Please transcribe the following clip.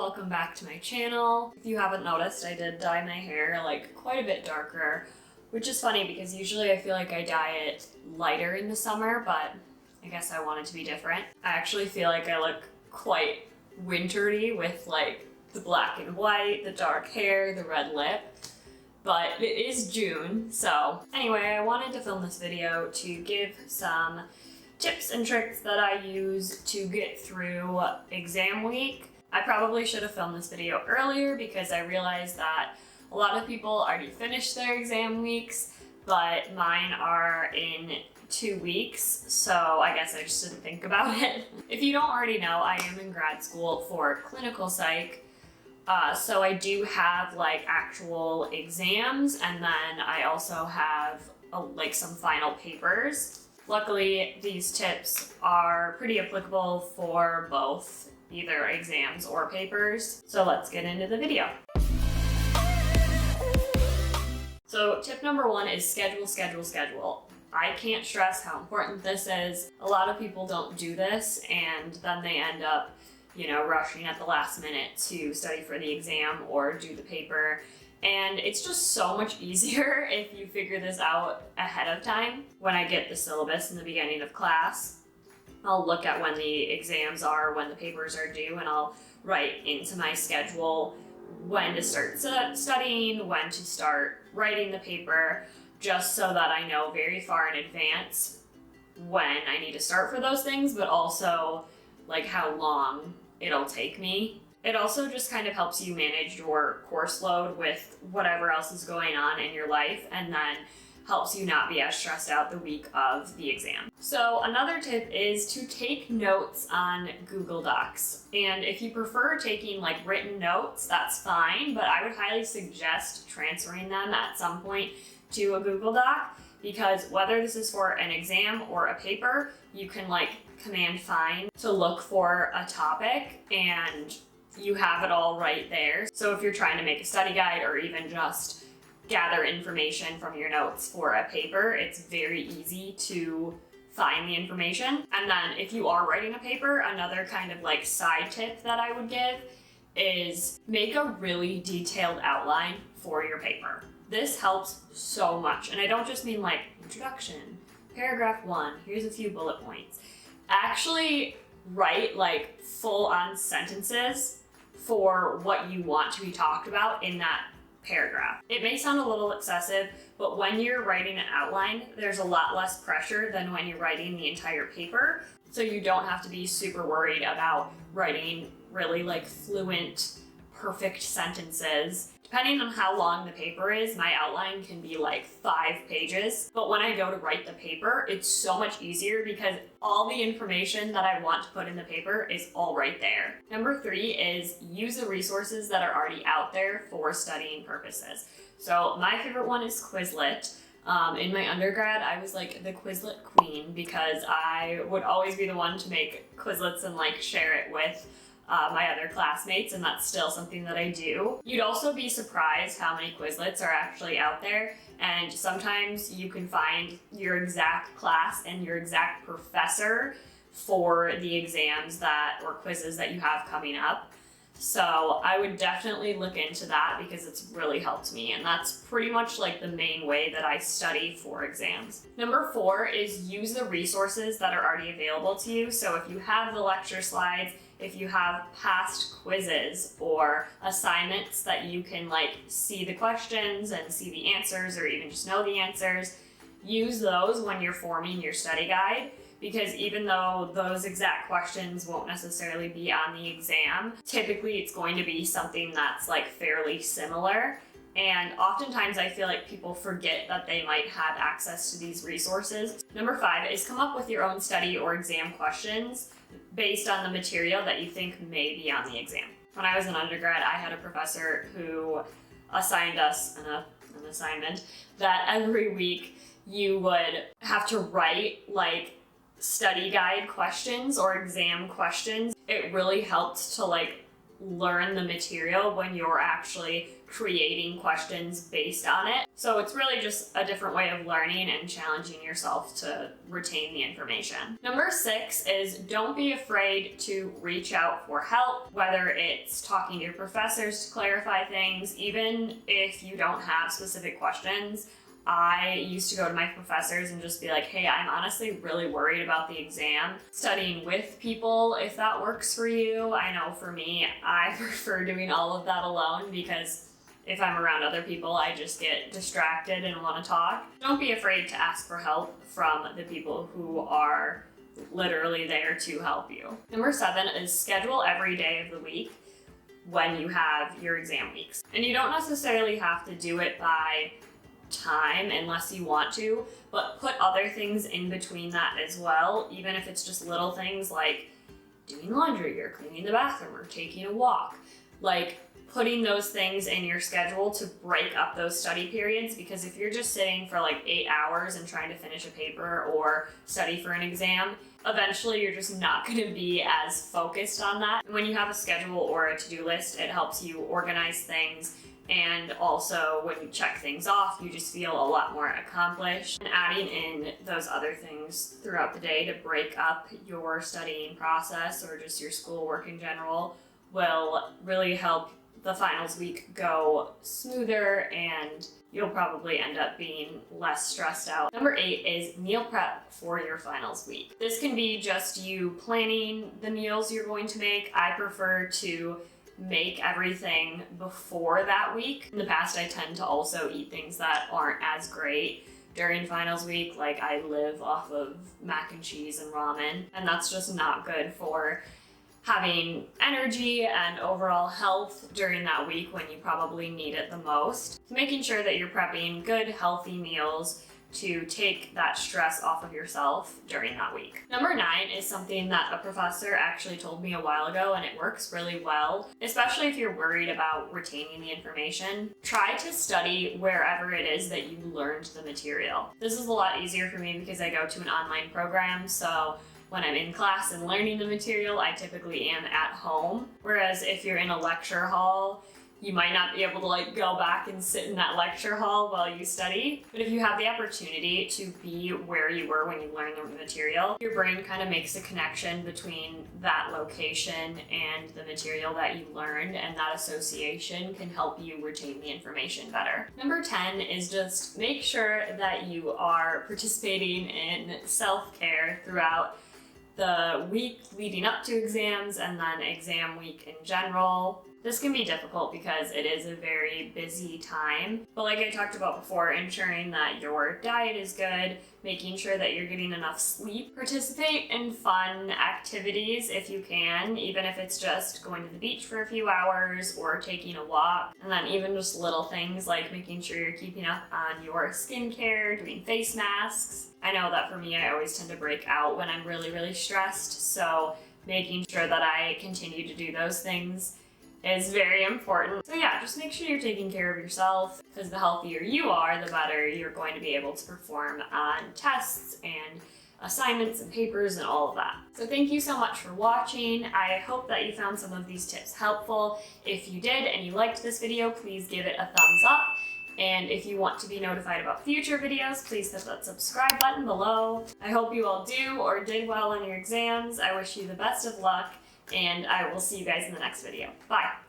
welcome back to my channel. If you haven't noticed, I did dye my hair like quite a bit darker, which is funny because usually I feel like I dye it lighter in the summer, but I guess I want it to be different. I actually feel like I look quite wintry with like the black and white, the dark hair, the red lip, but it is June. So anyway, I wanted to film this video to give some tips and tricks that I use to get through exam week. I probably should have filmed this video earlier because I realized that a lot of people already finished their exam weeks, but mine are in 2 weeks, so I guess I just didn't think about it. If you don't already know, I am in grad school for clinical psych, so I do have like actual exams, and then I also have like some final papers. Luckily, these tips are pretty applicable for both either exams or papers. So let's get into the video. So tip number 1 is schedule, schedule, schedule. I can't stress how important this is. A lot of people don't do this and then they end up, rushing at the last minute to study for the exam or do the paper. And it's just so much easier if you figure this out ahead of time. When I get the syllabus in the beginning of class, I'll look at when the exams are, when the papers are due, and I'll write into my schedule when to start studying, when to start writing the paper, just so that I know very far in advance when I need to start for those things, but also like how long it'll take me. It also just kind of helps you manage your course load with whatever else is going on in your life, and then helps you not be as stressed out the week of the exam. So another tip is to take notes on Google Docs. And if you prefer taking like written notes, that's fine, but I would highly suggest transferring them at some point to a Google Doc, because whether this is for an exam or a paper, you can like command find to look for a topic and you have it all right there. So if you're trying to make a study guide or even just gather information from your notes for a paper, it's very easy to find the information. And then if you are writing a paper, another kind of like side tip that I would give is make a really detailed outline for your paper. This helps so much. And I don't just mean like introduction, paragraph 1, here's a few bullet points. Actually write like full-on sentences for what you want to be talked about in that paragraph. It may sound a little excessive, but when you're writing an outline, there's a lot less pressure than when you're writing the entire paper. So you don't have to be super worried about writing really like fluent, perfect sentences. Depending on how long the paper is, my outline can be like 5 pages. But when I go to write the paper, it's so much easier because all the information that I want to put in the paper is all right there. Number 3 is use the resources that are already out there for studying purposes. So my favorite one is Quizlet. In my undergrad, I was like the Quizlet queen because I would always be the one to make Quizlets and like share it with my other classmates, and that's still something that I do. You'd also be surprised how many Quizlets are actually out there, and sometimes you can find your exact class and your exact professor for the exams or quizzes that you have coming up. So I would definitely look into that because it's really helped me, and that's pretty much like the main way that I study for exams. Number 4 is use the resources that are already available to you. So if you have the lecture slides, if you have past quizzes or assignments that you can like see the questions and see the answers, or even just know the answers, use those when you're forming your study guide. Because even though those exact questions won't necessarily be on the exam, typically it's going to be something that's like fairly similar. And oftentimes I feel like people forget that they might have access to these resources. Number 5 is come up with your own study or exam questions based on the material that you think may be on the exam. When I was an undergrad, I had a professor who assigned us an assignment that every week you would have to write like study guide questions or exam questions. It really helped to like learn the material when you're actually creating questions based on it. So it's really just a different way of learning and challenging yourself to retain the information. Number 6 is don't be afraid to reach out for help, whether it's talking to your professors to clarify things, even if you don't have specific questions. I used to go to my professors and just be like, hey, I'm honestly really worried about the exam. Studying with people, if that works for you. I know for me, I prefer doing all of that alone because if I'm around other people, I just get distracted and want to talk. Don't be afraid to ask for help from the people who are literally there to help you. Number 7 is schedule every day of the week when you have your exam weeks. And you don't necessarily have to do it by time unless you want to, but put other things in between that as well, even if it's just little things like doing laundry or cleaning the bathroom or taking a walk. Like putting those things in your schedule to break up those study periods, because if you're just sitting for like 8 hours and trying to finish a paper or study for an exam, eventually you're just not going to be as focused on that. When you have a schedule or a to-do list, it helps you organize things. And also when you check things off, you just feel a lot more accomplished. And adding in those other things throughout the day to break up your studying process or just your schoolwork in general will really help the finals week go smoother, and you'll probably end up being less stressed out. Number 8 is meal prep for your finals week. This can be just you planning the meals you're going to make. I prefer to make everything before that week. In the past, I tend to also eat things that aren't as great during finals week. Like I live off of mac and cheese and ramen, and that's just not good for having energy and overall health during that week when you probably need it the most. So making sure that you're prepping good, healthy meals to take that stress off of yourself during that week. Number 9 is something that a professor actually told me a while ago, and it works really well, especially if you're worried about retaining the information. Try to study wherever it is that you learned the material. This is a lot easier for me because I go to an online program, so when I'm in class and learning the material, I typically am at home. Whereas if you're in a lecture hall, you might not be able to like go back and sit in that lecture hall while you study. But if you have the opportunity to be where you were when you learned the material, your brain kind of makes a connection between that location and the material that you learned, and that association can help you retain the information better. Number 10 is just make sure that you are participating in self-care throughout the week leading up to exams and then exam week in general. This can be difficult because it is a very busy time, but like I talked about before, ensuring that your diet is good, making sure that you're getting enough sleep. Participate in fun activities if you can, even if it's just going to the beach for a few hours or taking a walk. And then even just little things like making sure you're keeping up on your skincare, doing face masks. I know that for me, I always tend to break out when I'm really, really stressed, so making sure that I continue to do those things is very important. So yeah, just make sure you're taking care of yourself, because the healthier you are, the better you're going to be able to perform on tests and assignments and papers and all of that. So thank you so much for watching. I hope that you found some of these tips helpful. If you did and you liked this video, please give it a thumbs up. And if you want to be notified about future videos, please hit that subscribe button below. I hope you all do or did well on your exams. I wish you the best of luck, and I will see you guys in the next video. Bye!